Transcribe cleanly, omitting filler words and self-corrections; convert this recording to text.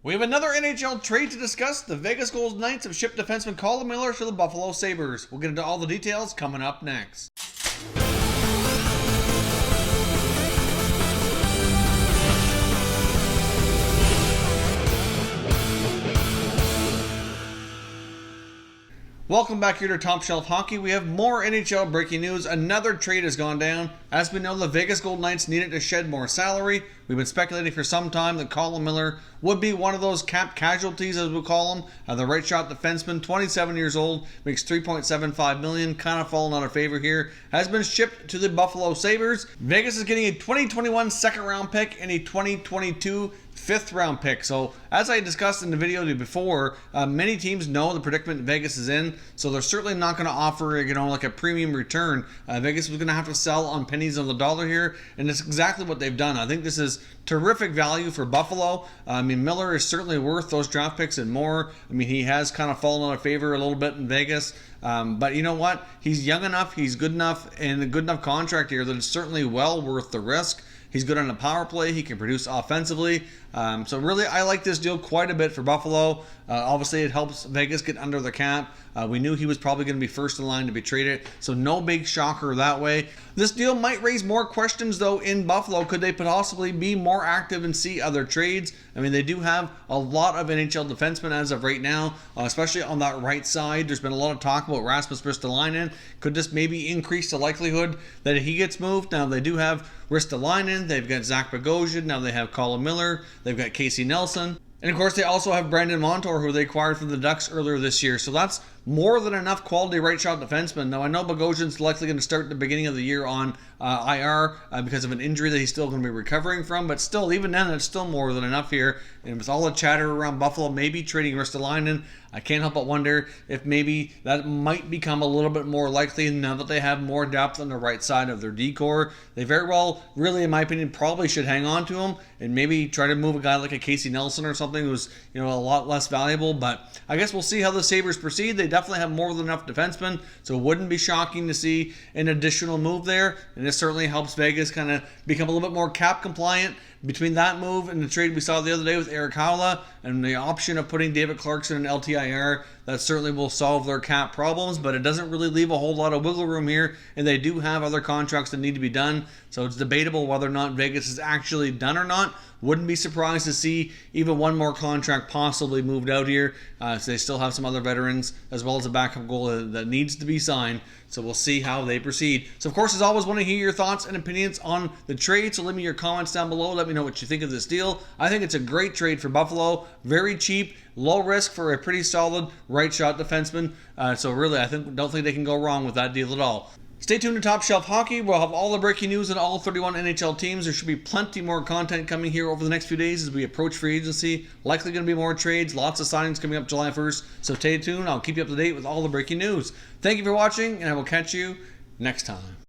We have another NHL trade to discuss. The Vegas Golden Knights have shipped defenseman Colin Miller to the Buffalo Sabres. We'll get into all the details coming up next. Welcome back here to Top Shelf Hockey. We have more NHL breaking news. Another trade has gone down. As we know, the Vegas Golden Knights needed to shed more salary. We've been speculating for some time that Colin Miller would be one of those cap casualties, as we call him. The right shot defenseman, 27 years old, makes $3.75 million, kind of fallen out of favor here. Has been shipped to the Buffalo Sabres. Vegas is getting a 2021 second-round pick and a 2022 fifth-round pick. So, as I discussed in the video before, many teams know the predicament Vegas is in, so they're certainly not going to offer, like a premium return. Vegas was going to have to sell on pennies on the dollar here, and it's exactly what they've done. I think this is terrific value for Buffalo. Miller is certainly worth those draft picks and more. He has kind of fallen out of favor a little bit in Vegas. But you know what? He's young enough, he's good enough, and a good enough contract here that it's certainly well worth the risk. He's good on the power play. He can produce offensively. So really, I like this deal quite a bit for Buffalo. Obviously, it helps Vegas get under the cap. We knew he was probably going to be first in line to be traded, so no big shocker that way. This deal might raise more questions, though, in Buffalo. Could they possibly be more active and see other trades? They do have a lot of NHL defensemen as of right now, especially on that right side. There's been a lot of talk about Rasmus Ristolainen. Could this maybe increase the likelihood that he gets moved? Now, they do have Ristolainen. They've got Zach Bogosian. Now they have Colin Miller. They've got Casey Nelson. And of course, they also have Brandon Montour, who they acquired from the Ducks earlier this year. So that's more than enough quality right shot defensemen. Now, I know Bogosian's likely going to start at the beginning of the year on IR because of an injury that he's still going to be recovering from. But still, even then, it's still more than enough here. And with all the chatter around Buffalo, maybe trading Ristolainen, I can't help but wonder if maybe that might become a little bit more likely now that they have more depth on the right side of their D-core. They very well, really, in my opinion, probably should hang on to him and maybe try to move a guy like a Casey Nelson or something who's a lot less valuable. But I guess we'll see how the Sabres proceed. They definitely have more than enough defensemen, so it wouldn't be shocking to see an additional move there. And this certainly helps Vegas kind of become a little bit more cap compliant. Between that move and the trade we saw the other day with Erik Haula and the option of putting David Clarkson in LTIR, that certainly will solve their cap problems, but it doesn't really leave a whole lot of wiggle room here, and they do have other contracts that need to be done, so it's debatable whether or not Vegas is actually done or not. Wouldn't be surprised to see even one more contract possibly moved out here. So they still have some other veterans as well as a backup goalie that needs to be signed. So we'll see how they proceed. So of course, as always, want to hear your thoughts and opinions on the trade. So leave me your comments down below. Let me know what you think of this deal. I think it's a great trade for Buffalo. Very cheap, low risk for a pretty solid right shot defenseman. So really, don't think they can go wrong with that deal at all. Stay tuned to Top Shelf Hockey. We'll have all the breaking news on all 31 NHL teams. There should be plenty more content coming here over the next few days as we approach free agency. Likely going to be more trades, lots of signings coming up July 1st. So stay tuned. I'll keep you up to date with all the breaking news. Thank you for watching, and I will catch you next time.